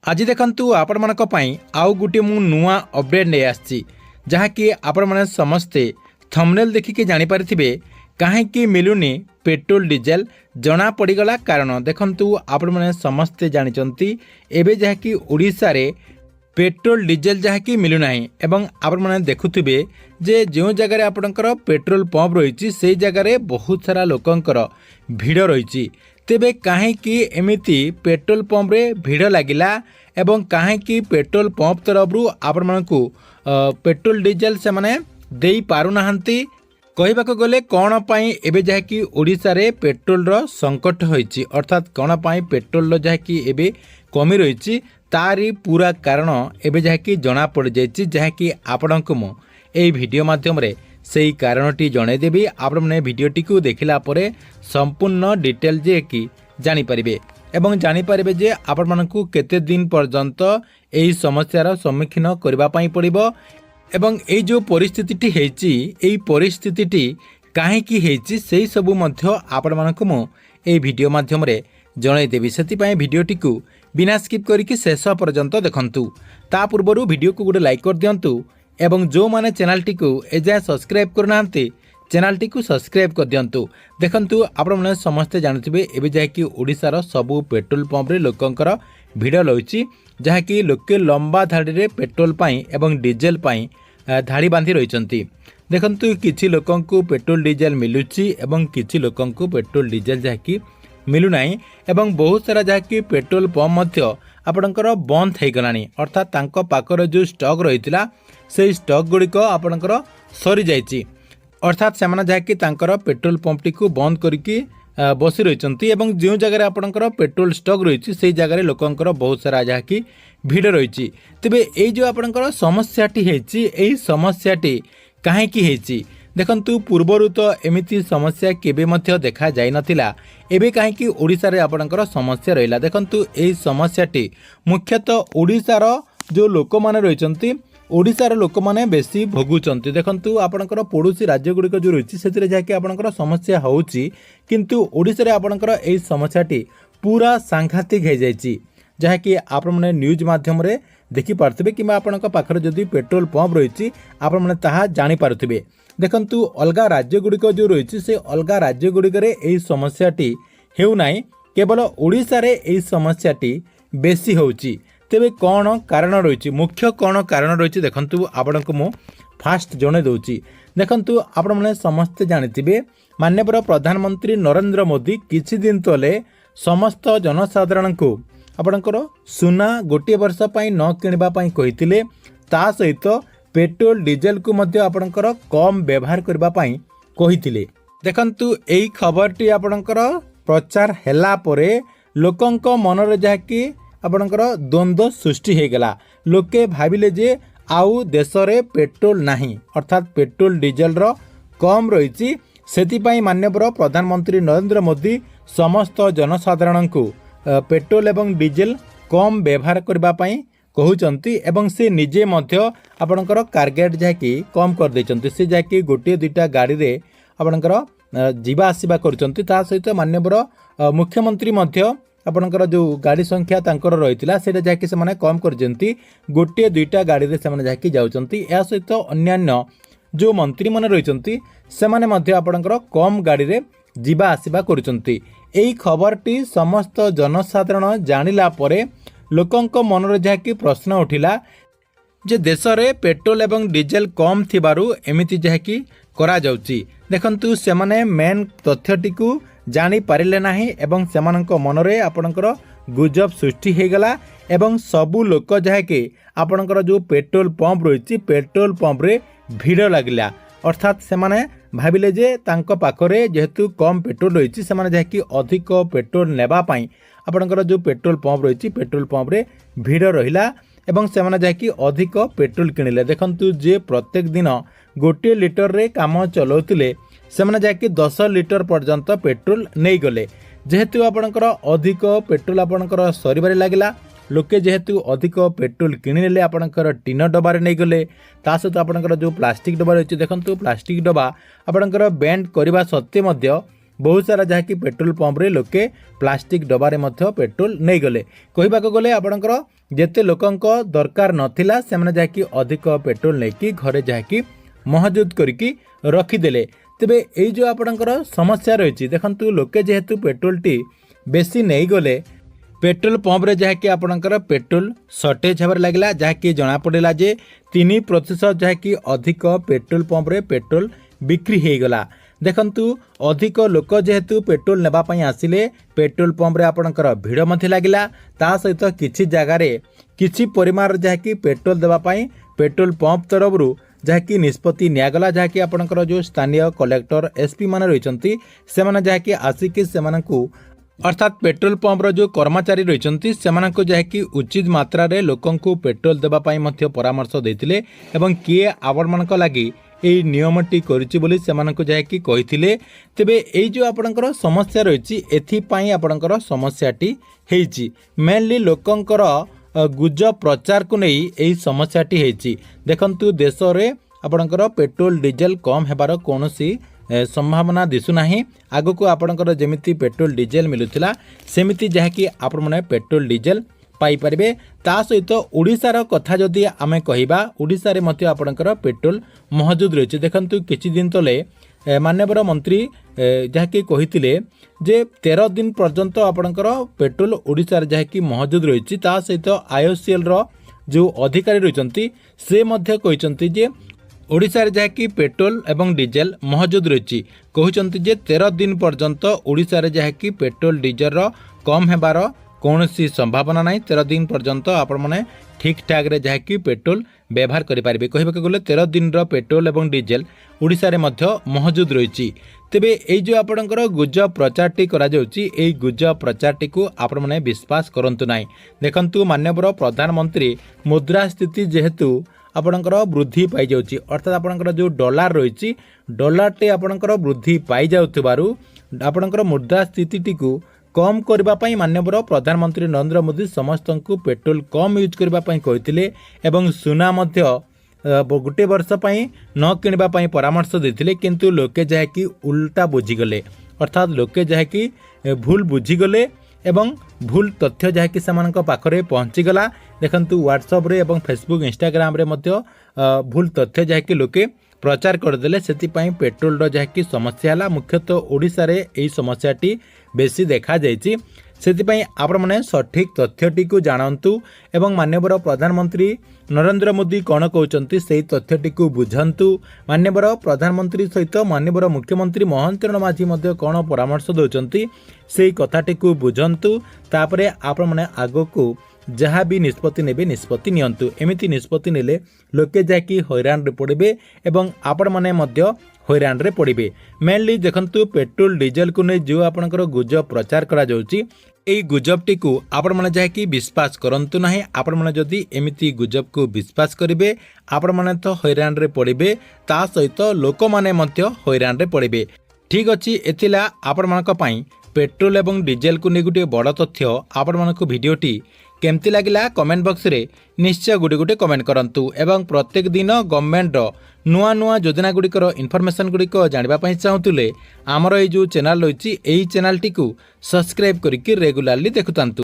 आज देखंतु आपण मानक पई आउ गुटे मु नुआ अपडेट नै आछि जहाँकि आपण माने समस्ते थंबनेल देखिके जानि पारिथिबे काहेकि मिलुनी पेट्रोल डीजेल जना पड़गला कारण देखंतु आपण माने समस्ते जानिचंती एबे जहाँकि ओडिसा रे पेट्रोल डीजेल जहाँकि मिलुना एवं आपण माने देखुथिबे जे जो जगह आपणकर पेट्रोल पंप रही से जगह बहुत सारा लोकंकर भीड़ रही तेबे काहेकि एमिति पेट्रोल पंप रे भीड़ लागिला एवं काहेकि पेट्रोल पंप तरफरु आपण मानकु पेट्रोल डीजेल से माने देई पारु नाहंती कहबाक गले कौन पाई एबे जहाँकि ओडिसा रे पेट्रोल रो संकट होईची अर्थात कौन पाई पेट्रोल रो जहाँकि एबे कमी रही तारी पूरा कारण एबे जहाँकि जना पड़ जाइछि जहाँकि आपणक मु एई वीडियो माध्यम रे सेई कारणटी जणैदेवी आपण माने वीडियोटी को देखिला परे संपूर्ण डिटेल जे कि जानि परिबे एवं जानि परिबे जे आपण मानकु केते दिन पर्यंत एई समस्यार सम्मुखीन करबा पई पड़िबो एवं एई जो परिस्थितिटी हेछि एई परिस्थितिटी काहेकि हेछि सेई सबु मध्य आपण मानकु मु एई वीडियो माध्यम रे जणैदेवी सेति पई वीडियोटी को बिना स्किप करिके शेष पर्यंत देखंतु ता पूर्वरु वीडियो को गोटे लाइक कर दियंतु एवं जो माने चैनल टी को एजाय सब्सक्राइब करनांती चैनल टी को सब्सक्राइब कर दियंतु देखंतु आपण माने समस्ते जानथिबे एबे जाय कि ओडिसा रो सबु पेट्रोल पंप रे लोकंकर भीड़ रहिछि जहा कि लोके लंबा धाड़ी रे पेट्रोल पाई एवं डीजेल पाई धाड़ी बांधी रहिचंती देखंतु किछि लोकंकु पेट्रोल डीजेल मिलुछि एवं किछि लोकंकु पेट्रोल डीजेल जहा कि मिलु नाही एवं बहुत सारा जहा कि पेट्रोल पंप मध्य आपणकर बंद हो गलानी अर्थात तांको पाकर जो स्टॉक रहितिला से स्टॉक गुड़िक आपणकर सरी जाइछि अर्थात सेमाने जहा कि तांकर पेट्रोल पंप टी को बंद करिकि बसी रहिचंती एवं जो जगह आपणकर पेट्रोल स्टॉक रहिछि से जगह लोकंकर बहुत सारा जहा कि भीड़ रहिछि तबे एई जो आपणकर समस्याटी हेछि एई समस्याटी काहेकि हेछि देखंतु पूर्वरु तो एमिति समस्या केबे मध्य देखा जाय नथिला एबे काहेकि ओडिसा रे आपणकर समस्या रहिला देखंतु एई समस्याटी मुख्यतः ओडिसा रो जो लोक माने रहिचंती ओडिशार लोक माने बेसी भोगुचंती देखंतु आपणकर पड़ोसी राज्य गुड़िक जो रही से जहाँकि आपणकर समस्या होउची किंतु ओडिशा रे आपणकर एई समस्याटी पूरा सांघातिक हो जाइछि जहाँकि आपण माने न्यूज माध्यम रे देखि पारथिबे किबा आपणक पाखरे जदि पेट्रोल पंप रही आपण माने ताहा जानि पारथिबे देखंतु अलगा राज्य गुड़िक जो रही से अलगा राज्य गुड़िक रे एई समस्याटी हेउ नाही केवल ओडिशा रे एई समस्याटी बेसी होउची तेबे कौन कारण रही मुख्य कौन कारण रही देखंतु आपनको मु फास्ट जणे दउची देखंतु आपण माने समस्त जानिथिबे माननीय प्रधानमंत्री नरेंद्र मोदी किछि दिन तले समस्त जनसाधारण को आपणकर सुना गोटे वर्ष पई न किनिबा पई कहिथिले ता सहित पेट्रोल डीजेल को मध्य आपणकर कम व्यवहार करबा पई कहिथिले देखंतु एई खबरटी आपणकर प्रचार हैला परे लोकंक मनरे जाकी आपणकर द्वंद्व सृष्टि हो गला लोके भाविले जे आउ देश रे पेट्रोल नाही अर्थात पेट्रोल डीजेल रो कम रही सेतिपाई माननीय प्रधानमंत्री नरेंद्र मोदी समस्त जनसाधारण को पेट्रोल एवं डीजेल कम व्यवहार करबा पई कहउचंती एवं से निजे मध्य आपणकर टार्गेट जाकी कम कर दैचंती से जाकी गोटे दुईटा गाड़ी रे आपणकर जीवा आसीबा करचंती ता सहित माननीय मुख्यमंत्री मध्य आपणकर जो गाड़ी संख्या तांकर रहितिला सेटा जाकी से माने कम करजंती गोटे दुईटा गाड़ी रे से माने जाकी जाउचंती या सहित अन्यान्य जो मंत्री माने रहिचंती से माने मध्य आपणकर कम गाड़ी रे जीवा आसीबा करूचंती एई खबरटी समस्त जनसाधारण जानिला परे लोकंक मनरे जाकी प्रश्न उठिला जे देश रे पेट्रोल एवं डीजेल कम थिबारु एमिति जाकी करा जाउची देखंतु से माने मेन तथ्यटी को जानी पारिले नाही एवं सेमानक मनरे आपणकर गुजब सृष्टि हो गला एवं सबु लोक जहाँकि आपणकर जो पेट्रोल पंप रही पेट्रोल पंप रे भीड़ लगिला अर्थात से माने भाविले जे तांको पाखरे जेहेतु कम पेट्रोल रही से माने जहाँकि अधिक पेट्रोल नेबा पाई आपणकर जो पेट्रोल पंप रही पेट्रोल पंप रे भीड़ रहिला एवं से माने जहाँकि अधिक पेट्रोल किଣିले देखंतु जे प्रत्येक दिन गोटे लिटर रे काम चलाउतिले सेमाने जाकि 10 लिटर पर्यंत पेट्रोल नहीं गले जेहेतु आपणकर अधिक पेट्रोल आपणकर सरीबारे लागिला लोके जेहेतु अधिक पेट्रोल किଣିले आपणकर टीन डबारे नहीं गले ता सहित आपणकर जो प्लास्टिक डबा रही देखंतु प्लास्टिक डबा आपणकर बैंड करबा सत्ते मध्य बहुत सारा जहाँकि पेट्रोल पंप रे लोके प्लास्टिक डबारे मध्य पेट्रोल नहीं गले कहबाक गले आपणकर जेते लोकंक दरकार नथिला सेमाने जहाँकि अधिक पेट्रोल लेकिन घरे जहाँकि महजूद करके रखीदेले। तेबे ये जो आपणकर समस्या रही देखंतु लोके जेहेतु पेट्रोल टी बेसी नहीं गले पेट्रोल पंप रे जहाँकि आपणकर पेट्रोल सर्टेज होबार लागला जहाँकि जना पड़ेला जे 3% जहाँकि अधिक पेट्रोल पंप रे पेट्रोल बिक्री हो गला। देखंतु अधिक लोक जेहेतु पेट्रोल नेबा पई आसिले पेट्रोल पंप रे आपणकर भिड़ मध्य लागिला ता सहित किछि जगार किछि परिमाण जहाँकि पेट्रोल देबा पई पेट्रोल पंप तरफरु जहाँकि निष्पत्ति निगला जहाँकि आपणकर जो स्थानीय कलेक्टर एसपी मान रही से जहाँकि आसिकी से अर्थात पेट्रोल पंप जो कर्मचारी रही से जहाँकि उचित मात्रा रे लोकं को पेट्रोल देवाई परामर्श देते एवं किए आपण मान लगी यही नियमटी करिछि जहाँकि कही तेबे यही जो आपणकर समस्या रही एथिपाई आपणकर समस्याटी हेछि मेनली लोकंकर गुजब प्रचार को नहीं यही समस्याटी हेछि। देखंतु देश रे आपणकर पेट्रोल डीजेल कम हेबार कोनोसी संभावना दिशुना आगो को आपणकर जेमिति पेट्रोल डीजेल मिलुथिला सेमिति जहाँकि आपण माने पेट्रोल डीजेल पाई परिबे। ता सहित ओडिशार कथा जदि आमे कहिबा ओडिशा रे मध्य आपणकर पेट्रोल महजूद रही। देखंतु किछि दिन तले माननीय मंत्री जहाँकि कही जे 13 दिन पर्यंत आपणकर पेट्रोल ओडिशा जहाँकि महजूद रही सहित आईओसीएल रो जो अधिकारी रही से मध्य कहते जे ओडिशा जहाँकि पेट्रोल एवं डीजेल महजूद रही कहते जे 13 दिन पर्यंत ओडिशा जहाँकि पेट्रोल डीजेल रो कम हेबार कौन सी संभावना नहीं। 13 दिन पर्यंत आपण मैंने ठीक ठाक रे जहाँकि पेट्रोल व्यवहार करेंगे कहबाक गले 13 दिन रो पेट्रोल एवं डीजेल ओडिशा रे मध्य महजूद रही। तेबे यही जो आपणकर गुजब प्रचारटी करा जाउची एई गुजब प्रचारटी को आपण माने विश्वास करंतु नाही। देखंतु माननीय प्रधानमंत्री मुद्रास्फीति जेहेतु आपणकर वृद्धि पाई जाउची अर्थात आपणकर जो डॉलर रही डॉलरटे आपणकर वृद्धि पाई जाउथिबारु आपणकर मुद्रास्फीति को कम करने माननीय प्रधानमंत्री नरेंद्र मोदी समस्त को पेट्रोल कम यूज करने कहते एवं सुना गोटे वर्ष न किणवाई परामर्श देते किंतु लोके जहाँकि उल्टा बुझीगले अर्थात लोके जहाँकि भूल बुझीगले एवं भूल तथ्य जहाँकि से पाखरे पहुँचीगला। देखंतु व्हाट्सएप रे एवं फेसबुक इंस्टाग्राम रे मध्य भूल तथ्य जहाँकि लोके प्रचार करदेले सेतिपाई पेट्रोल जहाँकि समस्या है मुख्यतः ओडिशा रे एही समस्याटी बेसी देखा जाइछि। सेतिपाई आपण माने सठिक तथ्यटी को जानतु एवं माननीय प्रधानमंत्री नरेंद्र मोदी कौन कहते से तथ्यटी को बुझंतु। माननीय प्रधानमंत्री सहित माननीय मुख्यमंत्री मोहन चरण माझी मध्य कौन परामर्श दौरान से कथाटी को बुझंतु तापरे आपण माने आगो को जहाँ भी निष्पत्ति नेबे निष्पत्ति नियंतु एमिति निष्पत्ति नेले लोके जाकि हैरान रे पड़े एवं आपण माने मध्य हैरान रे पड़े। मेनली देखंतु पेट्रोल डीजेल को नहीं जो आपणकर गुजब प्रचार करा जाउची एई गुजबटी को आपण माने जाकि विश्वास करंतु नाही। आपण माने जदि एमिति गुजब को विश्वास करिवे आपण माने तो हैरान रे पड़े ता सहित लोक माने मध्य हैरान रे पड़े। ठीक अछि एथिला आपण मानक पई पेट्रोल एवं डीजेल को नहीं गोटे बड़ तथ्य आपण मानक वीडियोटी केमती लगिला कमेंट बॉक्स रे निश्चय गुटे गुटे कमेंट करंतु एवं प्रत्येक दिन गवर्नमेंट नुआ नुआ योजना गुड़िकर इनफॉरमेशन गुड़िक जानापी चाहूले आमर ये जो चैनल रही चैनल टी सब्सक्राइब करके रेगुलारली देखुतांतु।